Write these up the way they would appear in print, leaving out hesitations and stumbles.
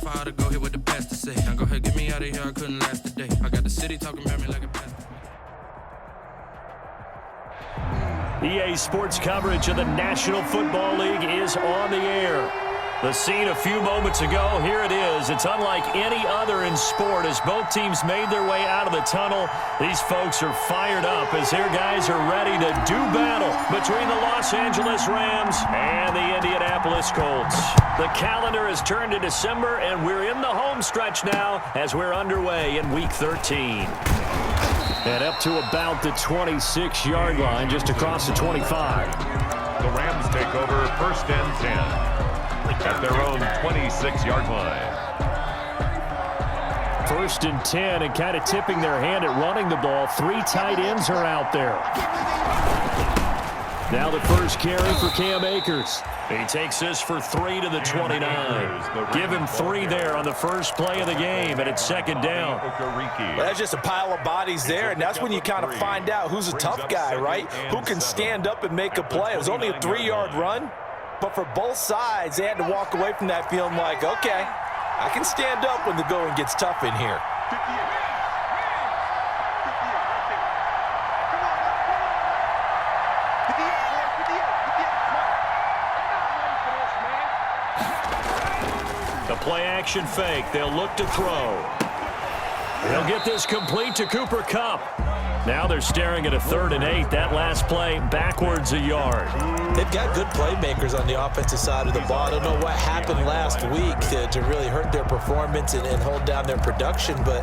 if I ought to go here with the past to say. Now go ahead, get me out of here, I couldn't last a day. I got the city talking about me like a past. EA Sports coverage of the National Football League is on the air. The scene a few moments ago, here it is. It's unlike any other in sport as both teams made their way out of the tunnel. These folks are fired up as their guys are ready to do battle between the Los Angeles Rams and the Indianapolis Colts. The calendar has turned to December, and we're in the home stretch now as we're underway in Week 13. And up to about the 26-yard line, just across the 25. The Rams take over first and 10. At their own 26-yard line. First and 10, and kind of tipping their hand at running the ball. 3 tight ends are out there. Now the first carry for Cam Akers. He takes this for 3 to the 29. Give him 3 there on the first play of the game, and it's second down. Well, that's just a pile of bodies there, and that's when you kind of find out who's a tough guy, right? Who can stand up and make a play. It was only a 3-yard run. But for both sides, they had to walk away from that feeling like, okay, I can stand up when the going gets tough in here. The play-action fake. They'll look to throw. They'll get this complete to Cooper Kupp. Now they're staring at a 3rd and 8. That last play backwards a yard. They've got good playmakers on the offensive side of the ball. I don't know what happened last week to really hurt their performance and hold down their production, but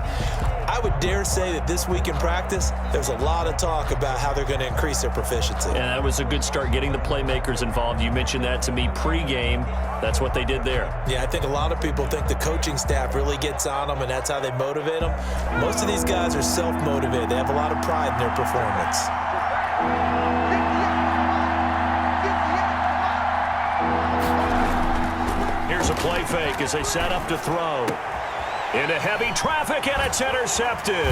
I would dare say that this week in practice, there's a lot of talk about how they're going to increase their proficiency. And that was a good start, getting the playmakers involved. You mentioned that to me pregame. That's what they did there. Yeah, I think a lot of people think the coaching staff really gets on them, and that's how they motivate them. Most of these guys are self-motivated. They have a lot of pride in their performance. Here's a play fake as they set up to throw. Into heavy traffic, and it's intercepted.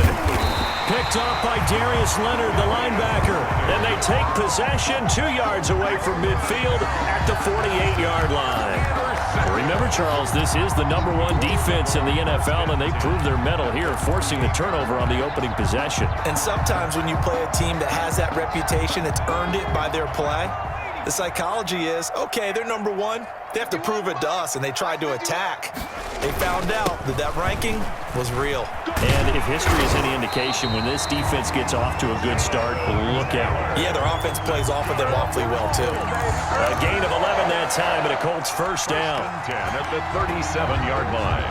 Picked off by Darius Leonard, the linebacker. And they take possession 2 yards away from midfield at the 48-yard line. Remember, Charles, this is the #1 defense in the NFL, and they proved their mettle here, forcing the turnover on the opening possession. And sometimes when you play a team that has that reputation, it's earned it by their play. The psychology is, okay, they're #1. They have to prove it to us, and they tried to attack. They found out that that ranking was real. And if history is any indication, when this defense gets off to a good start, look out. Yeah, their offense plays off of them awfully well, too. A gain of 11 that time, and a Colts first down. 10 at the 37-yard line.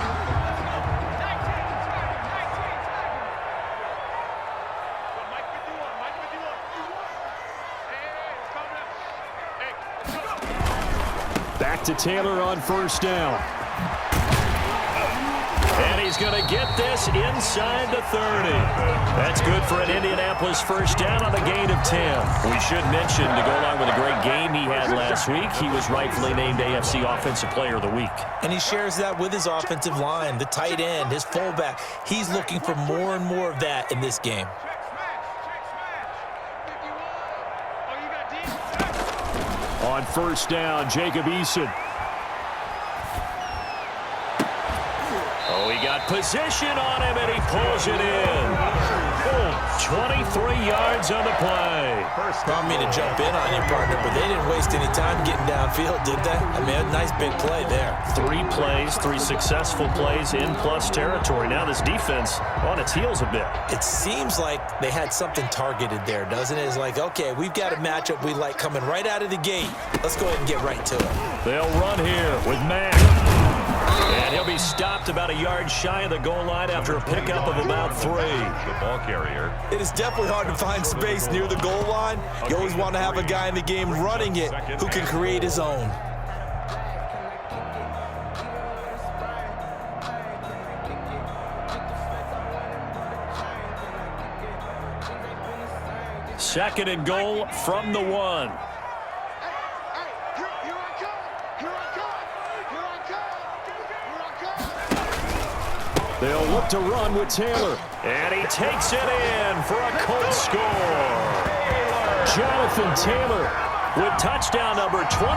Back to Taylor on first down. And he's going to get this inside the 30. That's good for an Indianapolis first down on a gain of 10. We should mention, to go along with a great game he had last week, he was rightfully named AFC Offensive Player of the Week. And he shares that with his offensive line, the tight end, his fullback. He's looking for more and more of that in this game. On first down, Jacob Eason. Oh, he got position on him, and he pulls it in. 23 yards on the play. Don't mean to jump in on you, partner, but they didn't waste any time getting downfield, did they? I mean, a nice big play there. 3 plays, 3 successful plays in plus territory. Now this defense on its heels a bit. It seems like they had something targeted there, doesn't it? It's like, okay, we've got a matchup we like coming right out of the gate. Let's go ahead and get right to it. They'll run here with Mack. And he'll be stopped about a yard shy of the goal line after a pickup of about 3. The ball carrier. It is definitely hard to find space near the goal line. You always want to have a guy in the game running it who can create his own. Second and goal from the 1. They'll look to run with Taylor. And he takes it in for a Colts score. Jonathan Taylor with touchdown number 23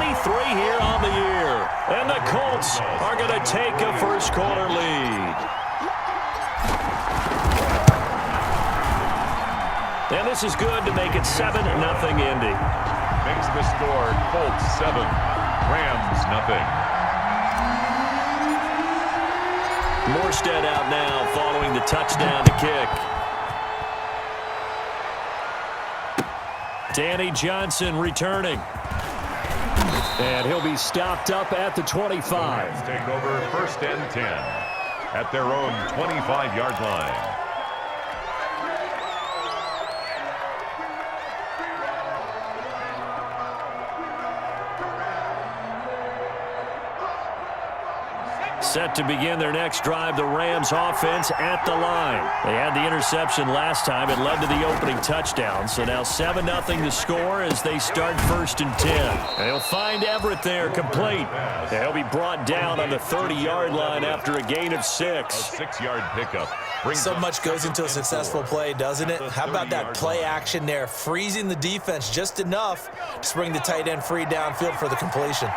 here on the year. And the Colts are going to take a first quarter lead. And this is good to make it 7-0 Indy. Makes the score Colts 7, Rams nothing. Morstead out now following the touchdown to kick. Danny Johnson returning. And he'll be stopped up at the 25. Rams take over first and 10 at their own 25-yard line. Set to begin their next drive, the Rams offense at the line. They had the interception last time. It led to the opening touchdown. So now 7-0 the score as they start first and 10. They'll find Everett there complete. He'll be brought down on the 30-yard line after a gain of 6. A 6-yard pickup. So much goes into a successful play, doesn't it? How about that play action there, freezing the defense just enough to bring the tight end free downfield for the completion.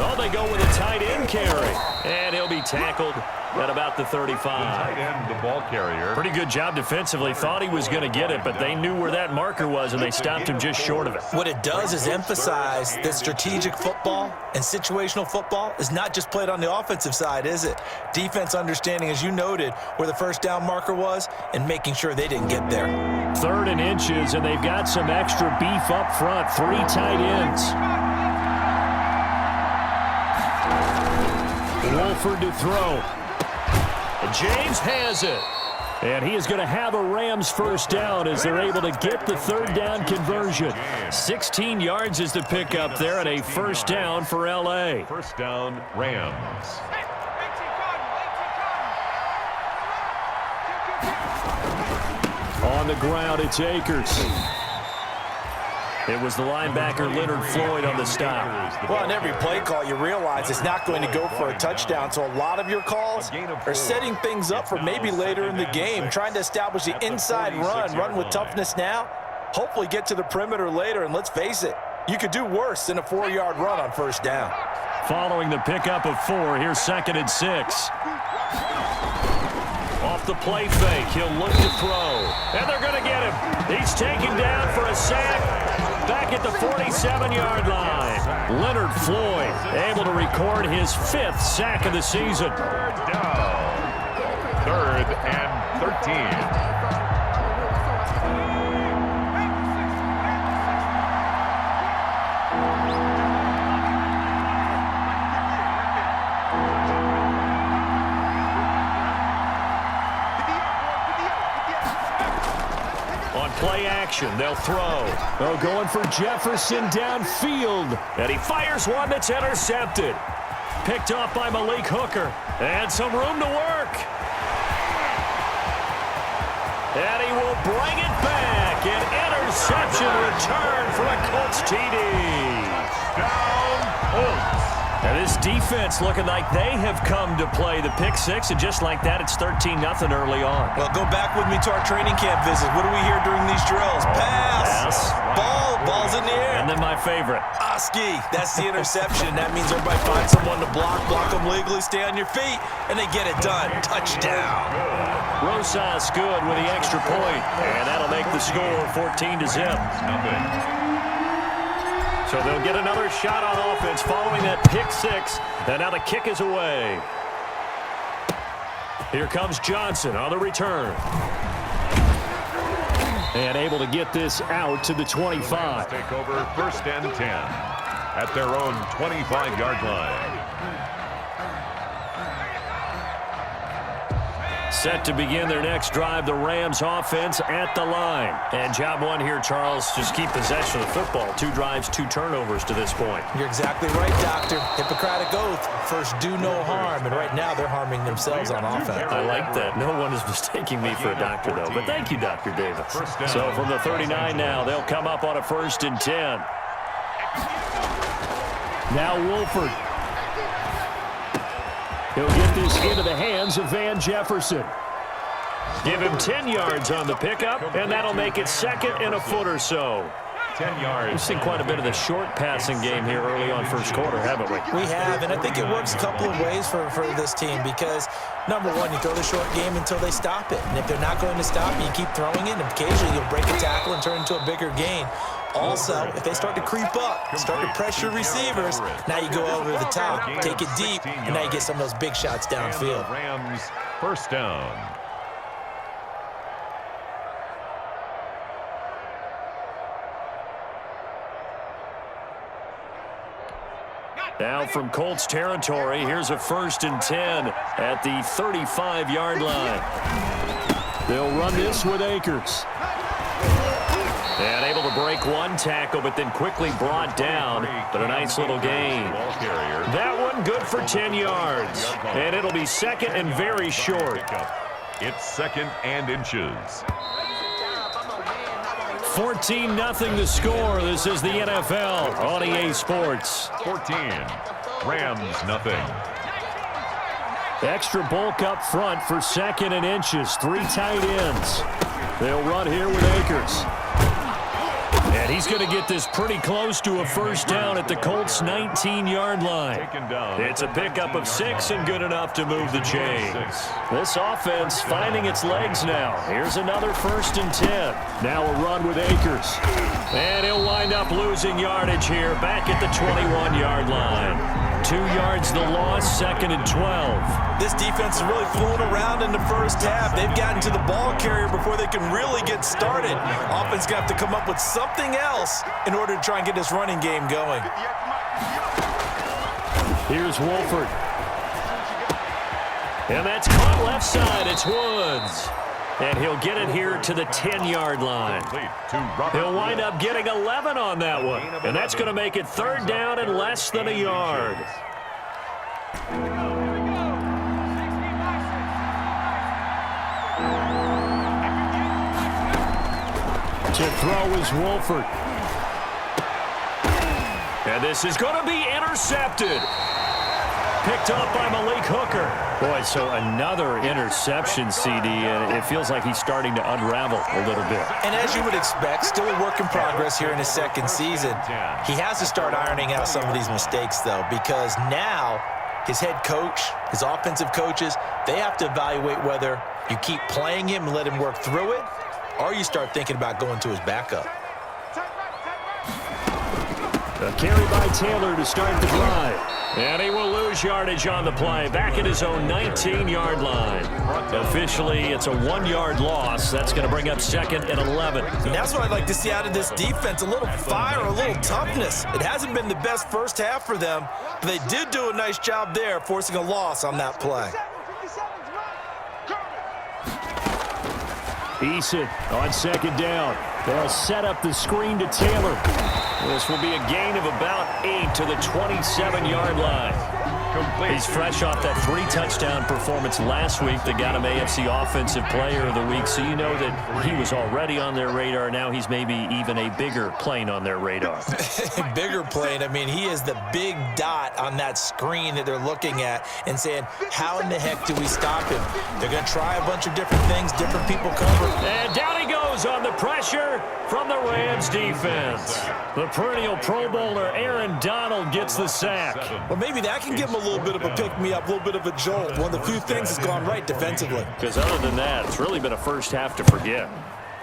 Oh, they go with a tight end carry. And he'll be tackled at about the 35. Tight end, the ball carrier. Pretty good job defensively. Thought he was going to get it, but they knew where that marker was, and they stopped him just short of it. What it does is emphasize that strategic football and situational football is not just played on the offensive side, is it? Defense understanding, as you noted, where the first down marker was and making sure they didn't get there. 3rd and inches, and they've got some extra beef up front. 3 tight ends. Wolford to throw. James has it. And he is going to have a Rams first down as they're able to get the 3rd down conversion. 16 yards is the pickup there, and a first down for L.A. First down, Rams. On the ground, it's Akers. It was the linebacker Leonard Floyd on the stop. Well, on every play call, you realize it's not going to go for a touchdown, so a lot of your calls are setting things up for maybe later in the game, trying to establish the inside run with toughness now, hopefully get to the perimeter later, and let's face it, you could do worse than a 4-yard run on first down. Following the pickup of 4, here's 2nd and 6. Off the play fake, he'll look to throw. And they're going to get him. He's taken down for a sack back at the 47-yard line. Leonard Floyd able to record his 5th sack of the season. 3rd down. 3rd and 13. Play action, they'll throw. Oh, going for Jefferson downfield. And he fires one that's intercepted. Picked off by Malik Hooker. And some room to work. And he will bring it back. An interception return for a Colts TD. Down, Colts. And this defense looking like they have come to play the pick 6, and just like that, it's 13-0 early on. Well, go back with me to our training camp visit. What do we hear during these drills? Pass. Ball's in the air. And then my favorite. Oski, that's the interception. That means everybody finds someone to block them legally, stay on your feet, and they get it done. Touchdown. Rosas good with the extra point, and that'll make the score 14-0. So they'll get another shot on offense following that pick 6, and now the kick is away. Here comes Johnson on the return. And able to get this out to the 25. Take over first and 10 at their own 25-yard line. Set to begin their next drive, the Rams offense at the line. And job 1 here, Charles, just keep possession of the football. 2 drives, 2 turnovers to this point. You're exactly right, Doctor. Hippocratic oath. First, do no harm. And right now, they're harming themselves on offense. I like that. No one is mistaking me for a doctor, though. But thank you, Dr. Davis. So from the 39 now, they'll come up on a 1st and 10. Now Wolford. He'll get this into the hands of Van Jefferson. Give him 10 yards on the pickup, and that'll make it second and a foot or so. 10 yards. We've seen quite a bit of the short passing game here early on first quarter, haven't we? We have, and I think it works a couple of ways for this team because, number one, you throw the short game until they stop it. And if they're not going to stop it, you keep throwing it, and occasionally you'll break a tackle and turn it into a bigger gain. Also, if they start to creep up, start to pressure receivers, now you go over the top, take it deep, and now you get some of those big shots downfield. Rams first down. Now from Colts territory, here's a 1st and 10 at the 35-yard line. They'll run this with Akers. And able to break one tackle, but then quickly brought down. But a nice little gain. That one good for 10 yards. And it'll be second and very short. It's second and inches. 14-0 the score. This is the NFL on EA Sports. 14. Rams nothing. Extra bulk up front for second and inches. 3 tight ends. They'll run here with Akers. And he's going to get this pretty close to a first down at the Colts' 19-yard line. It's a pickup of 6 and good enough to move the chains. This offense finding its legs now. Here's another 1st and 10. Now a run with Akers. And he'll wind up losing yardage here back at the 21-yard line. 2 yards the loss, 2nd and 12. This defense is really fooling around in the first half. They've gotten to the ball carrier before they can really get started. Offense going to have to come up with something else in order to try and get this running game going. Here's Wolford. And that's caught left side. It's Woods. And he'll get it here to the 10-yard line. He'll wind up getting 11 on that one. And that's going to make it 3rd down and less than a yard. To throw is Wolford. And this is going to be intercepted. Picked up by Malik Hooker. Boy, so another interception, CD, and it feels like he's starting to unravel a little bit. And as you would expect, still a work in progress here in his second season. He has to start ironing out some of these mistakes, though, because now his head coach, his offensive coaches, they have to evaluate whether you keep playing him and let him work through it, or you start thinking about going to his backup. A carry by Taylor to start the drive. And he will lose yardage on the play. Back at his own 19-yard line. Officially, it's a 1-yard loss. That's going to bring up 2nd and 11. And that's what I'd like to see out of this defense. A little fire, a little toughness. It hasn't been the best first half for them, but they did do a nice job there, forcing a loss on that play. Eason on 2nd down. They'll set up the screen to Taylor. This will be a gain of about 8 to the 27-yard line. He's fresh off that 3-touchdown performance last week that got him AFC Offensive Player of the Week, so you know that he was already on their radar. Now he's maybe even a bigger plane on their radar. Bigger plane. I mean, he is the big dot on that screen that they're looking at and saying, how in the heck do we stop him? They're going to try a bunch of different things, different people cover. And down he goes on the pressure from the Rams defense. The perennial Pro Bowler Aaron Donald gets the sack. Well, maybe that can give him a little bit of a pick-me-up, a little bit of a jolt. One of the few things that's gone right defensively. Because other than that, it's really been a first half to forget.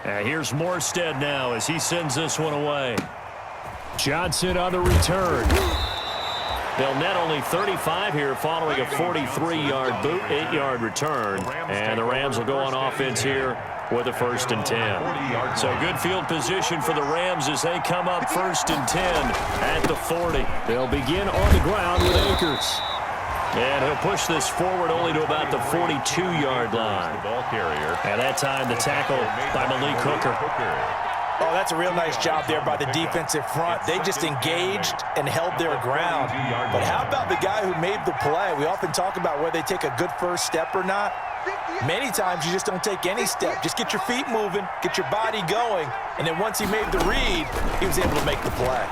Here's Morstead now as he sends this one away. Johnson on the return. They'll net only 35 here following a 43-yard boot, 8-yard return. And the Rams will go on offense here with a 1st and 10. So good field position for the Rams as they come up 1st and 10 at the 40. They'll begin on the ground with Akers. And he'll push this forward only to about the 42-yard line. And that time the tackle by Malik Hooker. Oh, that's a real nice job there by the defensive front. They just engaged and held their ground. But how about the guy who made the play? We often talk about whether they take a good first step or not. Many times you just don't take any step. Just get your feet moving, get your body going, and then once he made the read, he was able to make the play.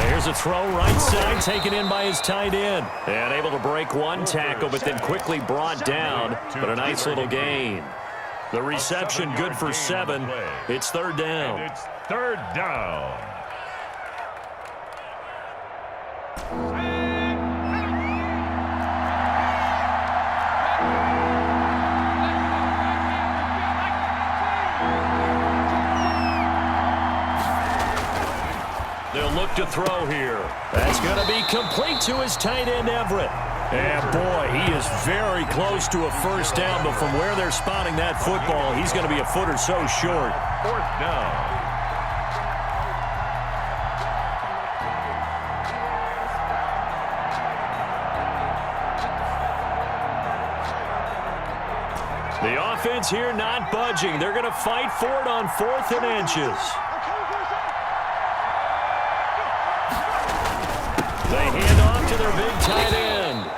Here's Here's a throw right side, taken in by his tight end. And able to break one tackle, but then quickly brought down. But a nice little gain. The reception good for 7. It's third down. And it's third down. They'll look to throw here. That's going to be complete to his tight end, Everett. And, boy, he is very close to a first down, but from where they're spotting that football, he's going to be a foot or so short. Fourth down. The offense here not budging. They're going to fight for it on 4th and inches. They hand off to their big tight end.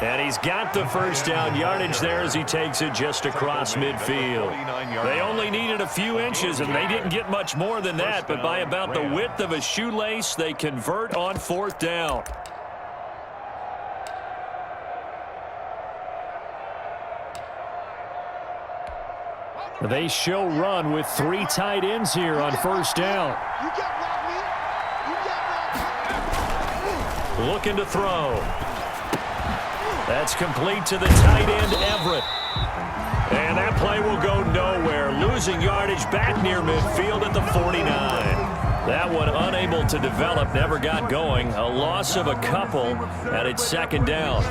And he's got the first down yardage there as he takes it just across midfield. They only needed a few inches, and they didn't get much more than that. But by about the width of a shoelace, they convert on 4th down. They show run with 3 tight ends here on first down. Looking to throw. That's complete to the tight end, Everett. And that play will go nowhere. Losing yardage back near midfield at the 49. That one unable to develop, never got going. A loss of a couple, and it's second down.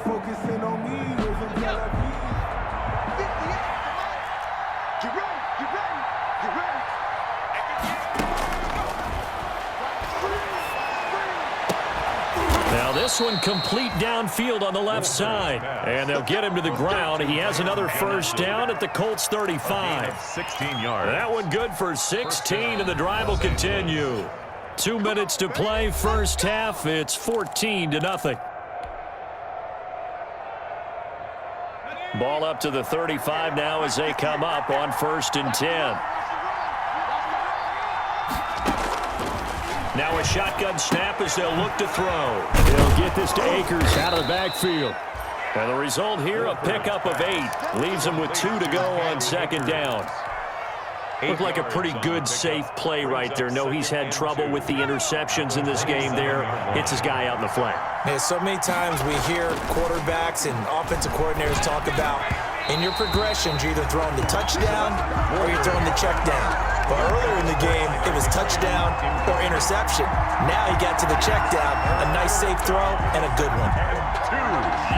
Focusing on me. Now this one complete downfield on the left side. And they'll get him to the ground. He has another first down at the Colts 35. 16 yards. That one good for 16, and the drive will continue. 2 minutes to play, first half. It's 14-0. Ball up to the 35 now as they come up on 1st and 10. Now a shotgun snap as they'll look to throw. They'll get this to Akers out of the backfield. And the result here, a pickup of 8. Leaves them with 2 to go on second down. Looked like a pretty good, safe play right there. No, he's had trouble with the interceptions in this game there. Hits his guy out in the flat. Man, so many times we hear quarterbacks and offensive coordinators talk about in your progressions, you're either throwing the touchdown or you're throwing the check down. But earlier in the game, it was touchdown or interception. Now he got to the check down, a nice safe throw, and a good one. And 2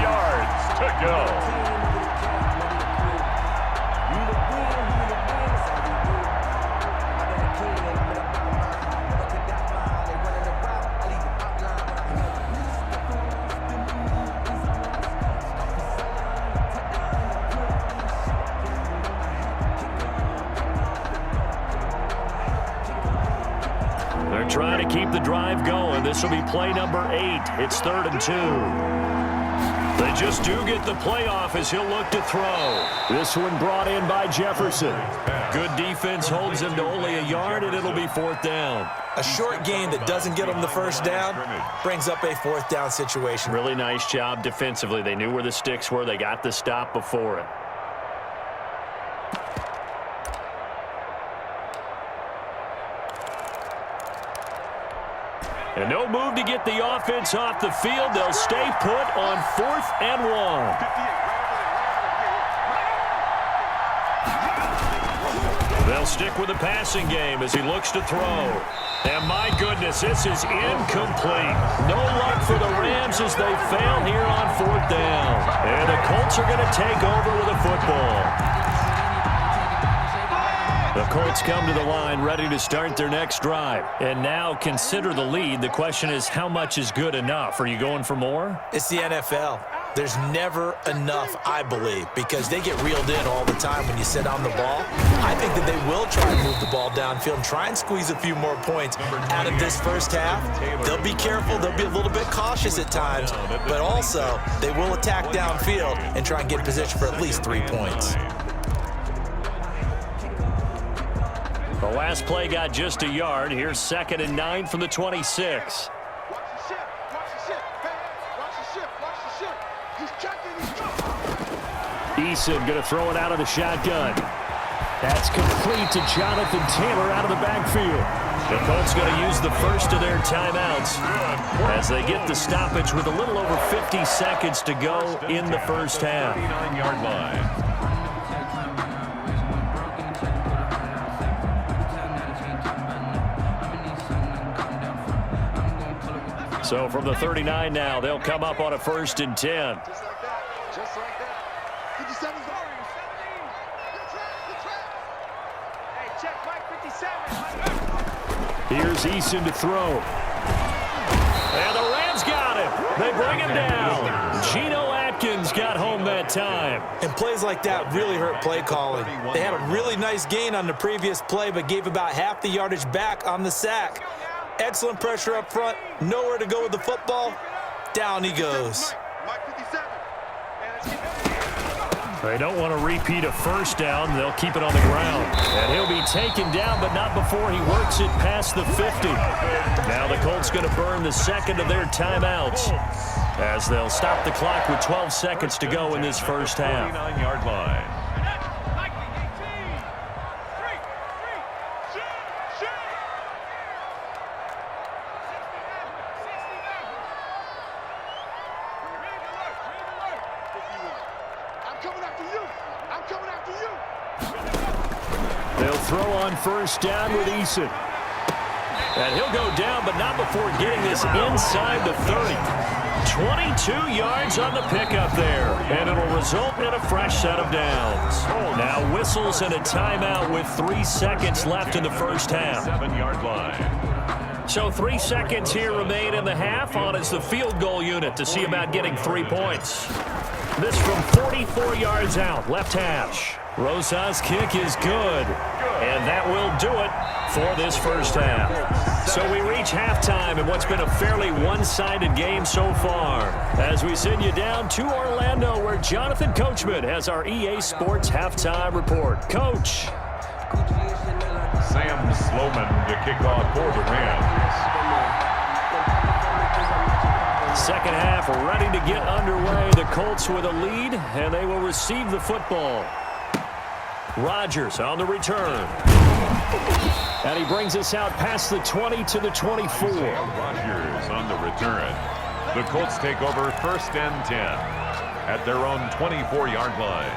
yards to go. Trying to keep the drive going. This will be play number 8. It's 3rd and 2. They just do get the playoff as he'll look to throw. This one brought in by Jefferson. Good defense holds him to only a yard, and it'll be 4th down. A short game that doesn't get them the first down brings up a 4th down situation. Really nice job defensively. They knew where the sticks were. They got the stop before it. And no move to get the offense off the field. They'll stay put on 4th and 1. They'll stick with the passing game as he looks to throw. And my goodness, this is incomplete. No luck for the Rams as they fail here on 4th down. And the Colts are going to take over with a football. The Colts come to the line ready to start their next drive. And now consider the lead. The question is, how much is good enough? Are you going for more? It's the NFL. There's never enough, I believe, because they get reeled in all the time when you sit on the ball. I think that they will try and move the ball downfield and try and squeeze a few more points out of this first half. They'll be careful. They'll be a little bit cautious at times, but also they will attack downfield and try and get in position for at least 3 points. A last play got just a yard. Here's 2nd and 9 from the 26. Eason going to throw it out of the shotgun. That's complete to Jonathan Taylor out of the backfield. The Colts going to use the first of their timeouts as they get the stoppage with a little over 50 seconds to go in the first half. 39-yard line. So from the 39 now, they'll come up on a 1st and 10. Just like that. Just like that. 57's over. Hey, check Mike 57. Here's Eason to throw. And the Rams got him. They bring him down. Geno Atkins got home that time. And plays like that really hurt play calling. They had a really nice gain on the previous play, but gave about half the yardage back on the sack. Excellent pressure up front. Nowhere to go with the football. Down he goes. Mike 57. They don't want to repeat a first down. They'll keep it on the ground. And he'll be taken down, but not before he works it past the 50. Now the Colts going to burn the 2nd of their timeouts as they'll stop the clock with 12 seconds to go in this first half. 39-yard line. They'll throw on first down with Eason. And he'll go down, but not before getting this inside the 30. 22 yards on the pickup there, and it'll result in a fresh set of downs. Now whistles and a timeout with 3 seconds left in the first half. 7-yard line. So 3 seconds here remain in the half. On is the field goal unit to see about getting 3 points. This from 44 yards out, left hash. Rosa's kick is good, and that will do it for this first half. So we reach halftime in what's been a fairly one-sided game so far, as we send you down to Orlando, where Jonathan Coachman has our EA Sports halftime report. Coach. Sam Sloman to kick off for the Rams. Second half ready to get underway. The Colts with a lead, and they will receive the football. Rodgers on the return. And he brings us out past the 20 to the 24. Rodgers on the return. The Colts take over 1st and 10 at their own 24-yard line.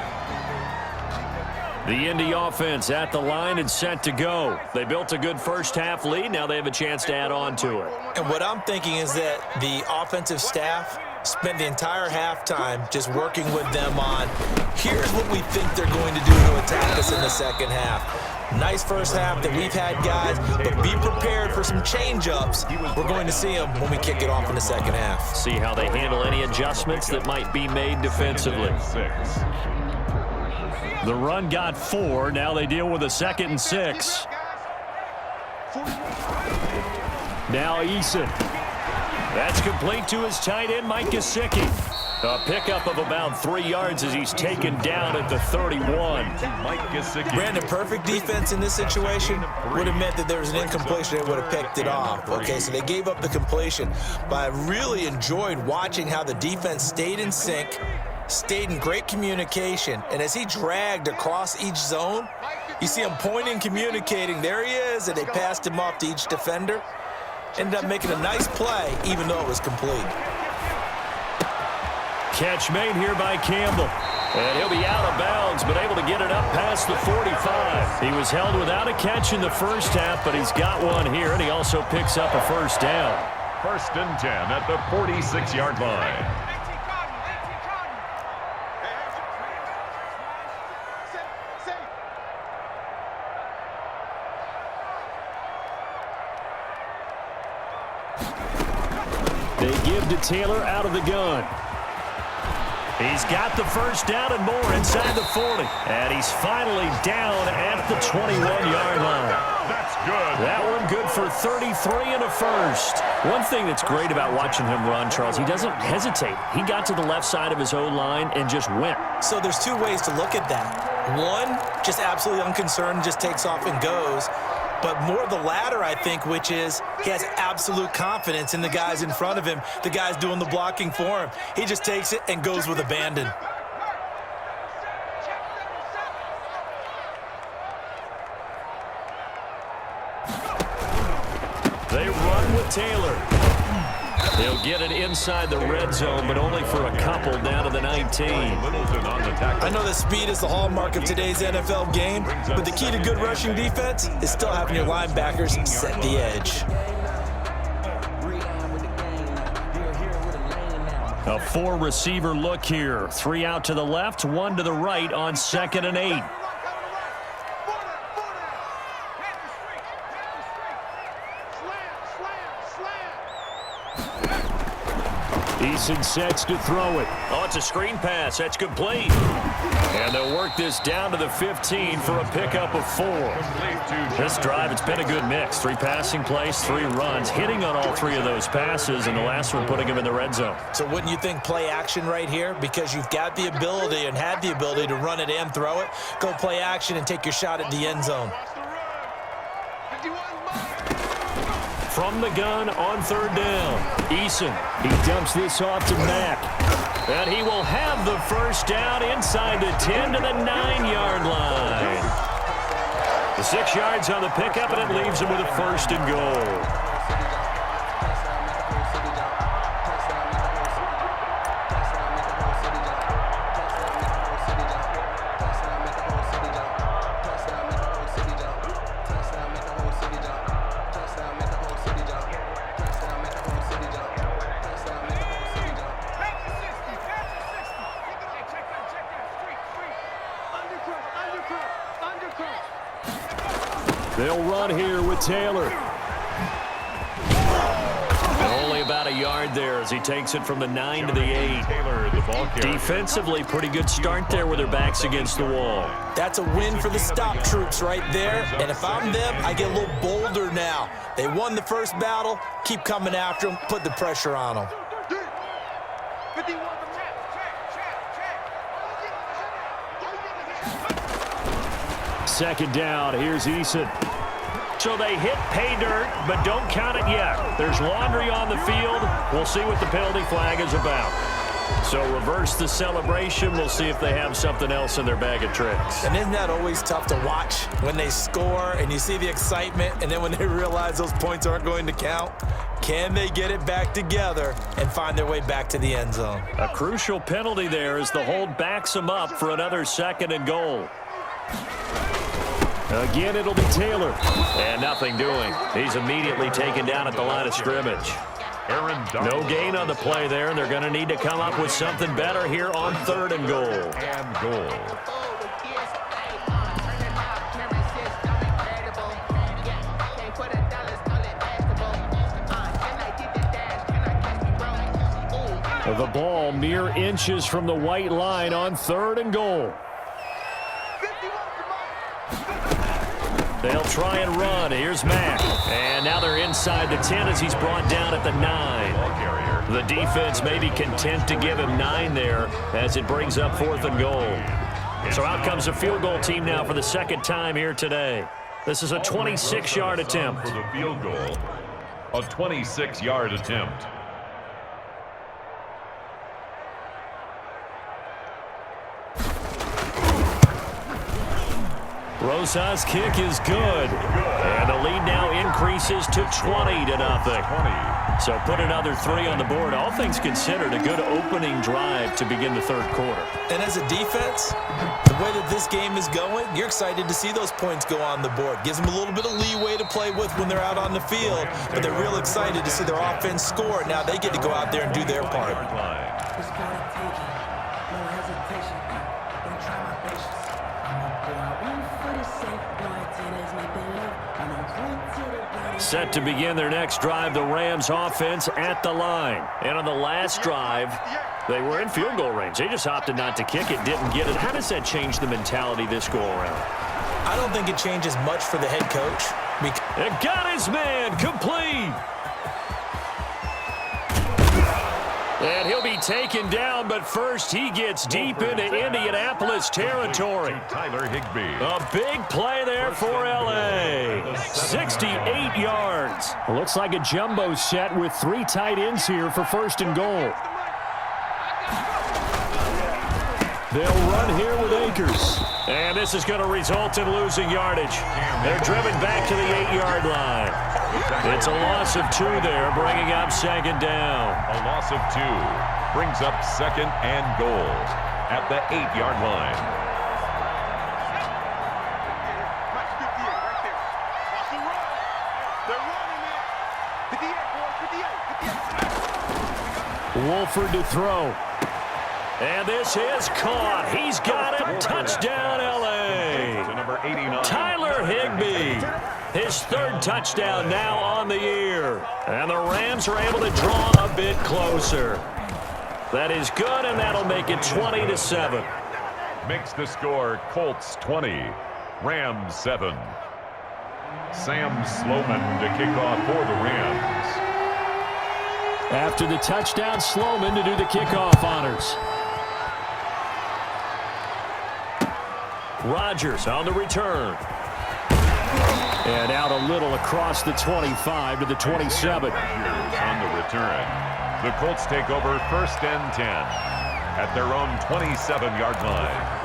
The Indy offense at the line and set to go. They built a good first half lead. Now they have a chance to add on to it. And what I'm thinking is that the offensive staff spent the entire halftime just working with them on, here's what we think they're going to do to attack us in the second half. Nice first half that we've had, guys, but be prepared for some change-ups. We're going to see them when we kick it off in the second half. See how they handle any adjustments that might be made defensively. 6. The run got 4. Now they deal with a 2nd and 6. Now Eason. That's complete to his tight end, Mike Gesicki. A pickup of about 3 yards as he's taken down at the 31. Mike Gesicki. Brandon, perfect defense in this situation would have meant that there was an incompletion. They would have picked it off. Okay, so they gave up the completion. But I really enjoyed watching how the defense stayed in sync, stayed in great communication, and as he dragged across each zone, you see him pointing, communicating. There he is, and they passed him off to each defender. Ended up making a nice play, even though it was complete. Catch made here by Campbell. And he'll be out of bounds, but able to get it up past the 45. He was held without a catch in the first half, but he's got one here, and he also picks up a first down. 1st and 10 at the 46-yard line. They give to Taylor out of the gun. He's got the first down and more inside the 40. And he's finally down at the 21-yard line. That's good. That one good for 33 and a first. One thing that's great about watching him run, Charles, he doesn't hesitate. He got to the left side of his own line and just went. So there's 2 ways to look at that. One, just absolutely unconcerned, just takes off and goes. but more the latter, I think, which is he has absolute confidence in the guys in front of him, the guys doing the blocking for him. He just takes it and goes with abandon. They run with Taylor. They'll get it inside the red zone, but only for a couple down to the 19. I know that speed is the hallmark of today's NFL game, but the key to good rushing defense is still having your linebackers set the edge. A four-receiver look here. 3 out to the left, 1 to the right on 2nd and 8. Eason sets to throw it. Oh, it's a screen pass. That's complete. And they'll work this down to the 15 for a pickup of 4. This drive, it's been a good mix. 3 passing plays, 3 runs, hitting on all 3 of those passes, and the last one putting him in the red zone. So wouldn't you think play action right here? Because you've got the ability and had the ability to run it and throw it. Go play action and take your shot at the end zone. From the gun on 3rd down. Eason, he dumps this off to Mack. And he will have the first down inside the 10 to the 9-yard line. The 6 yards on the pickup, and it leaves him with a 1st and goal. They'll run here with Taylor. Only about a yard there as he takes it from the 9 to the 8. Defensively, pretty good start there with their backs against the wall. That's a win for the stop troops right there. And if I'm them, I get a little bolder now. They won the first battle. Keep coming after them. Put the pressure on them. Second down, here's Eason. So they hit pay dirt, but don't count it yet. There's laundry on the field. We'll see what the penalty flag is about. So reverse the celebration. We'll see if they have something else in their bag of tricks. And isn't that always tough to watch when they score and you see the excitement, and then when they realize those points aren't going to count? Can they get it back together and find their way back to the end zone? A crucial penalty there as the hold backs them up for another 2nd and goal. Again, it'll be Taylor. And nothing doing. He's immediately taken down at the line of scrimmage. No gain on the play there, and they're going to need to come up with something better here on 3rd and goal. The ball mere inches from the white line on 3rd and goal. They'll try and run. Here's Mack. And now they're inside the 10 as he's brought down at the 9. The defense may be content to give him 9 there as it brings up 4th and goal. So out comes a field goal team now for the 2nd time here today. This is a 26-yard attempt. For the field goal, a 26-yard attempt. Rosa's kick is good. And the lead now increases to 20-0. So put another 3 on the board. All things considered, a good opening drive to begin the 3rd quarter. And as a defense, the way that this game is going, you're excited to see those points go on the board. Gives them a little bit of leeway to play with when they're out on the field, but they're real excited to see their offense score. Now they get to go out there and do their part. Set to begin their next drive, the Rams offense at the line. And on the last drive, they were in field goal range. They just opted not to kick it, didn't get it. How does that change the mentality this go around? I don't think it changes much for the head coach. And got his man complete. And he'll be taken down, but first he gets deep into Indianapolis territory. Tyler Higbee. A big play there for L.A. 68 yards. Looks like a jumbo set with 3 tight ends here for first and goal. They'll run here with Akers. And this is going to result in losing yardage. They're driven back to the 8-yard line. It's a loss of 2 there, bringing up second down. A loss of 2 brings up second and goal at the 8-yard line. Mike 58 right there. Watch the run. They're running it. 58, boys. 58. Wolford to throw. And this is caught. He's got it. Touchdown, L.A. To number 89. Tyler Higbee. His 3rd touchdown now on the year. And the Rams are able to draw a bit closer. That is good, and that'll make it 20-7. Makes the score Colts 20, Rams 7. Sam Sloman to kick off for the Rams. After the touchdown, Sloman to do the kickoff honors. Rodgers on the return. And out a little across the 25 to the 27. Rodgers on the return. The Colts take over first and 10 at their own 27-yard line.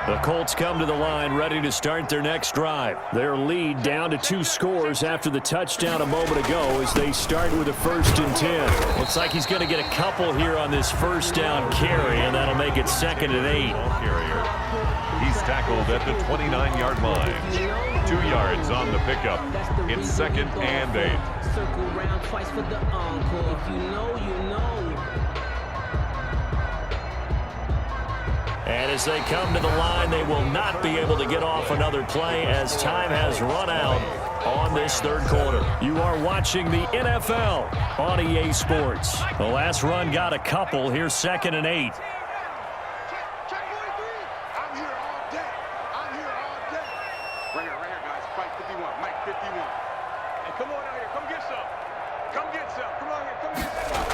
The Colts come to the line ready to start their next drive. Their lead down to 2 scores after the touchdown a moment ago as they start with a first and 10. Looks like he's going to get a couple here on this first down carry, and that'll make it second and 8. Ball carrier. He's tackled at the 29-yard line. 2 yards on the pickup. It's second and 8. Circle round twice for the encore. If you know, you know. And as they come to the line, they will not be able to get off another play as time has run out on this 3rd quarter. You are watching the NFL on EA Sports. The last run got a couple. Here's second and 8. Check 43. I'm here all day. I'm here all day. Right here, guys. Fight 51. Mike 51. Hey, come on out here. Come get some. Come get some. Come on here. Come get some.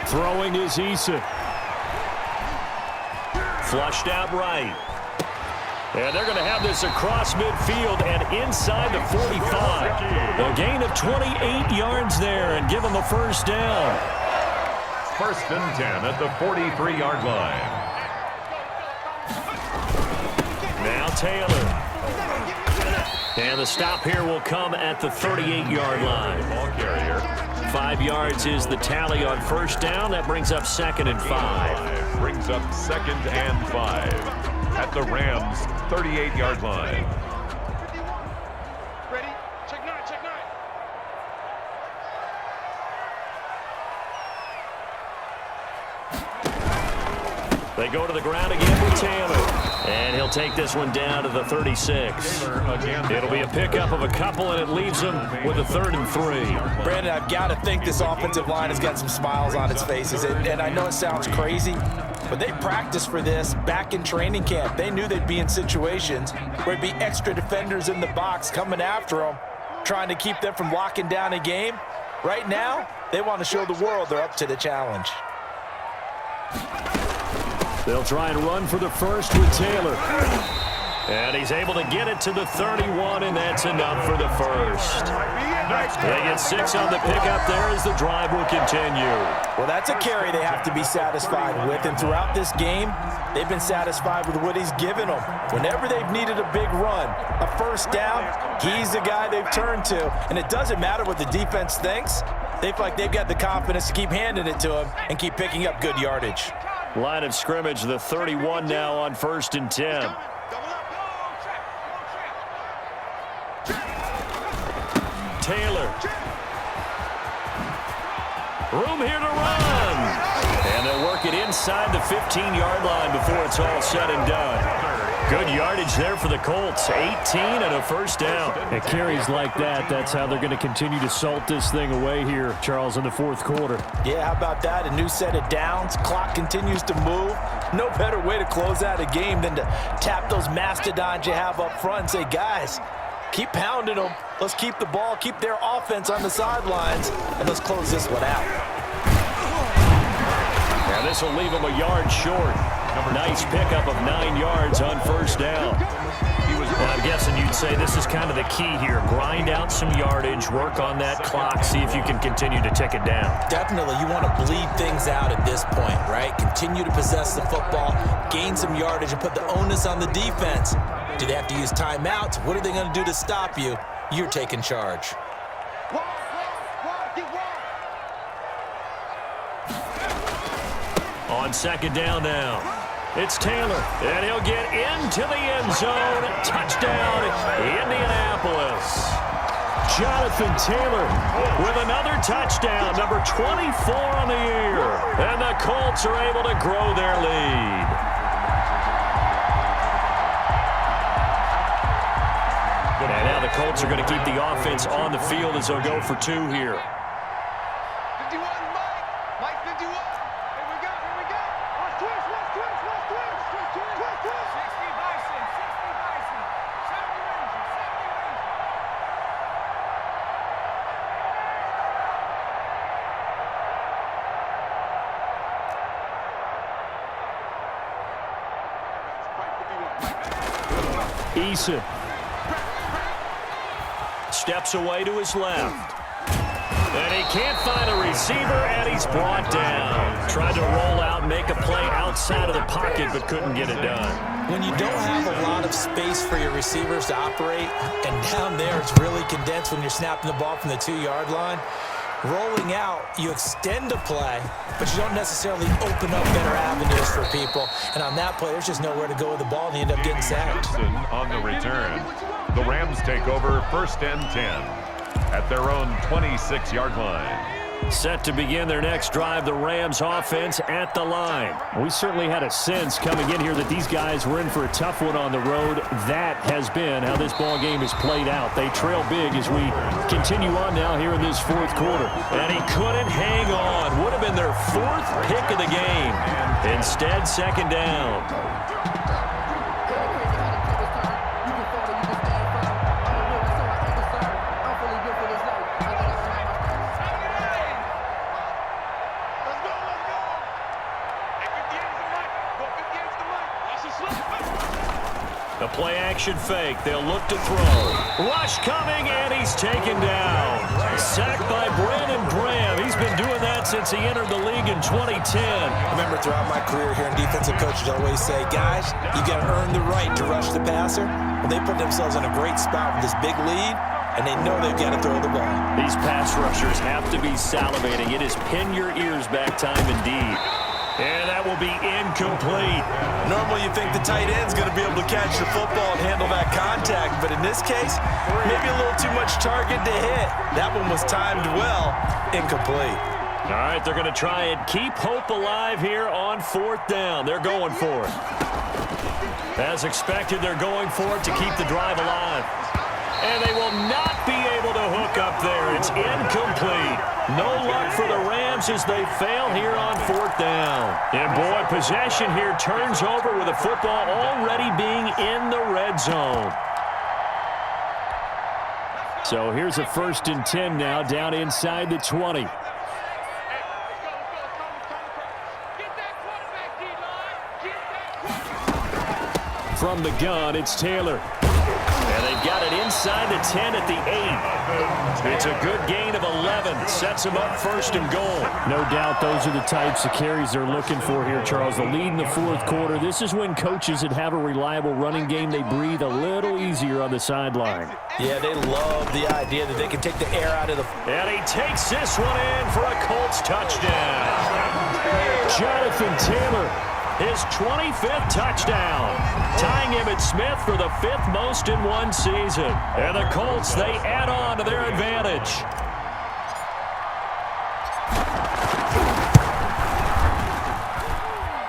Throwing is Issa. Flushed out right. And they're going to have this across midfield and inside the 45. A gain of 28 yards there and give them a first down. First and 10 at the 43-yard line. Now Taylor. And the stop here will come at the 38-yard line. Ball carrier. 5 yards is the tally on first down. That brings up second and 5. Brings up second and 5 at the Rams 38-yard line. Ready? Check 9. Check 9. They go to the ground again with Taylor. And he'll take this one down to the 36. It'll be a pickup of a couple, and it leaves them with a 3rd and 3. Brandon, I've got to think this offensive line has got some smiles on its faces. And I know it sounds crazy, but they practiced for this back in training camp. They knew they'd be in situations where it'd be extra defenders in the box coming after them, trying to keep them from locking down a game. Right now, they want to show the world they're up to the challenge. They'll try and run for the first with Taylor. And he's able to get it to the 31, and that's enough for the first. They get 6 on the pickup there as the drive will continue. Well, that's a carry they have to be satisfied with, and throughout this game, they've been satisfied with what he's given them. Whenever they've needed a big run, a first down, he's the guy they've turned to, and it doesn't matter what the defense thinks. They feel like they've got the confidence to keep handing it to him and keep picking up good yardage. Line of scrimmage, the 31 now on first and 10. Taylor. Room here to run. And they'll work it inside the 15-yard line before it's all said and done. Good yardage there for the Colts. 18 and a first down. At carries like that, that's how they're going to continue to salt this thing away here, Charles, in the 4th quarter. Yeah, how about that? A new set of downs. Clock continues to move. No better way to close out a game than to tap those mastodons you have up front and say, guys, Keep pounding them. Let's keep the ball, keep their offense on the sidelines, and let's close this one out. Now this will leave them a yard short. Nice pickup of 9 yards on first down. Well, I'm guessing you'd say this is kind of the key here. Grind out some yardage, work on that clock, see if you can continue to tick it down. Definitely, you want to bleed things out at this point, right? Continue to possess the football, gain some yardage, and put the onus on the defense. Do they have to use timeouts? What are they going to do to stop you? You're taking charge. On second down now, it's Taylor, and he'll get into the end zone. Touchdown, Indianapolis. Jonathan Taylor with another touchdown, number 24 on the year. And the Colts are able to grow their lead. And now the Colts are going to keep the offense on the field as they'll go for 2 here. 51, Mike 51. Here we go. Watch twist. 60 Bison. 70 Rangers. Eason steps away to his left. And he can't find a receiver, and he's brought down. Tried to roll out, make a play outside of the pocket, but couldn't get it done. When you don't have a lot of space for your receivers to operate, and down there it's really condensed when you're snapping the ball from the 2-yard line, rolling out, you extend a play, but you don't necessarily open up better avenues for people. And on that play, there's just nowhere to go with the ball, and you end up getting sacked. On the return, the Rams take over 1st and 10 at their own 26-yard line. Set to begin their next drive, the Rams offense at the line. We certainly had a sense coming in here that these guys were in for a tough one on the road. That has been how this ball game is played out. They trail big as we continue on now here in this 4th quarter. And he couldn't hang on. Would have been their 4th pick of the game. Instead, second down. A play-action fake. They'll look to throw. Rush coming, and he's taken down. Sacked by Brandon Graham. He's been doing that since he entered the league in 2010. I remember throughout my career here in defensive coaches always say, guys, you got to earn the right to rush the passer. Well, they put themselves in a great spot with this big lead, and they know they've got to throw the ball. These pass rushers have to be salivating. It is pin your ears back time indeed. And that will be incomplete. Normally you think the tight end's going to be able to catch the football and handle that contact, but in this case, maybe a little too much target to hit. That one was timed well. Incomplete. All right, they're going to try and keep hope alive here on 4th down. They're going for it. As expected, they're going for it to keep the drive alive. And they will not be able to hook up there. It's incomplete. No luck for the Rams as they fail here on 4th down. And boy, possession here turns over with the football already being in the red zone. So here's a 1st and 10 now down inside the 20. From the gun, it's Taylor. And they've got it inside the 10 at the 8. It's a good gain of 11. Sets them up 1st and goal. No doubt those are the types of carries they're looking for here, Charles. The lead in the 4th quarter. This is when coaches that have a reliable running game, they breathe a little easier on the sideline. Yeah, they love the idea that they can take the air out of the... And he takes this one in for a Colts touchdown. Jonathan Taylor, his 25th touchdown, tying Emmitt Smith for the 5th most in one season. And the Colts, they add on to their advantage.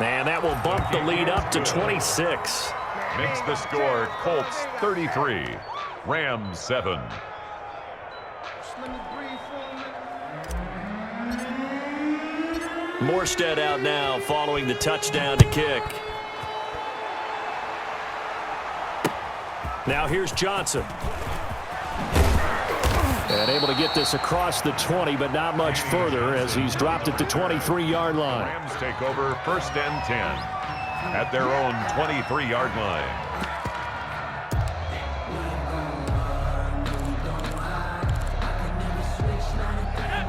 And that will bump the lead up to 26. Makes the score Colts 33, Rams 7. Morstead out now following the touchdown to kick. Now here's Johnson. And able to get this across the 20, but not much further as he's dropped at the 23-yard line. Rams take over 1st and 10 at their own 23-yard line.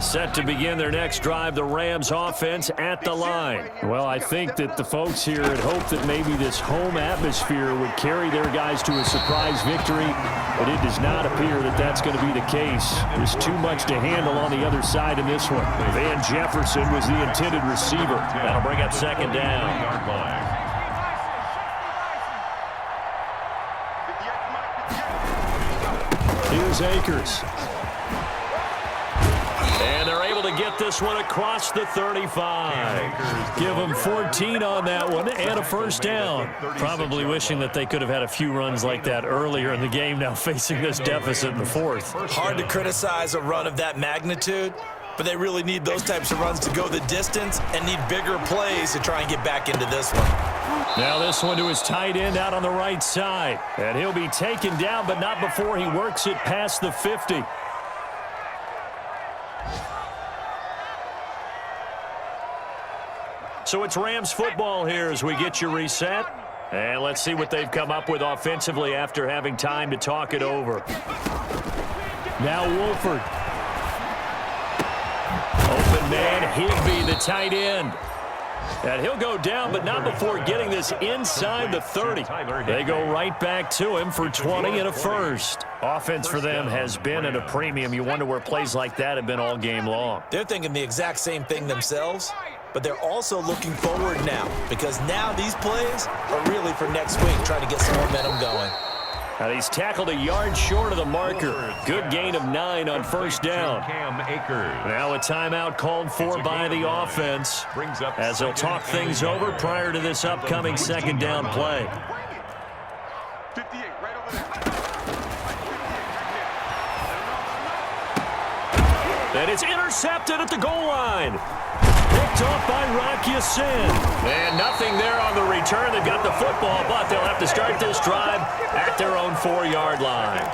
Set to begin their next drive, the Rams offense at the line. Well, I think that the folks here had hoped that maybe this home atmosphere would carry their guys to a surprise victory, but it does not appear that that's going to be the case. There's too much to handle on the other side in this one. Van Jefferson was the intended receiver. That'll bring up 2nd down. Here's Akers. And they're able to get this one across the 35. Give them 14 on that one and a 1st down. Probably wishing that they could have had a few runs like that earlier in the game, now facing this deficit in the 4th. Hard to criticize a run of that magnitude, but they really need those types of runs to go the distance and need bigger plays to try and get back into this one. Now this one to his tight end out on the right side. And he'll be taken down, but not before he works it past the 50. So it's Rams football here as we get you reset. And let's see what they've come up with offensively after having time to talk it over. Now Wolford. Open man, Higbee, the tight end. And he'll go down, but not before getting this inside the 30. They go right back to him for 20 and a 1st. Offense for them has been at a premium. You wonder where plays like that have been all game long. They're thinking the exact same thing themselves, but they're also looking forward now because now these plays are really for next week, trying to get some momentum going. Now he's tackled a yard short of the marker. Good gain of 9 on 1st down. Now a timeout called for by the offense as they'll talk things over prior to this upcoming 2nd down play. 58, right over there. And it's intercepted at the goal line. Picked off by Rocky Sin. And nothing there on the return. They've got the football, but they'll have to start this drive at their own 4-yard line.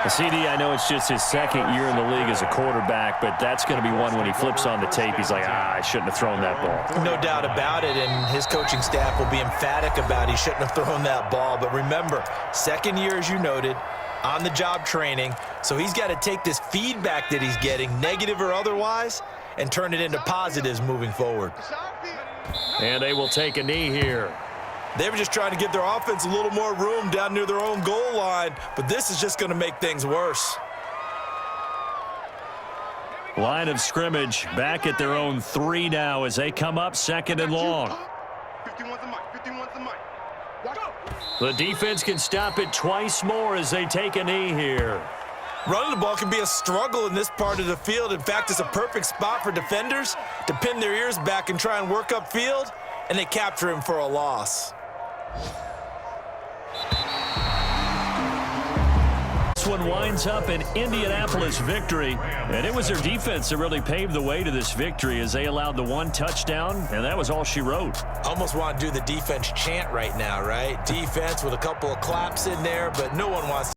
The CD, I know it's just his 2nd year in the league as a quarterback, but that's going to be one when he flips on the tape. He's like, I shouldn't have thrown that ball. No doubt about it, and his coaching staff will be emphatic about he shouldn't have thrown that ball. But remember, 2nd year, as you noted, on-the-job training, so he's got to take this feedback that he's getting, negative or otherwise, and turn it into positives moving forward. And they will take a knee here. They were just trying to give their offense a little more room down near their own goal line, but this is just going to make things worse. Line of scrimmage back at their own 3 now as they come up 2nd and long. 51's the mic. 51's the mic. The defense can stop it twice more as they take a knee here. Running the ball can be a struggle in this part of the field. In fact, it's a perfect spot for defenders to pin their ears back and try and work upfield, and they capture him for a loss. This one winds up an Indianapolis victory, and it was their defense that really paved the way to this victory as they allowed the 1 touchdown, and that was all she wrote. Almost want to do the defense chant right now, right? Defense with a couple of claps in there, but no one wants to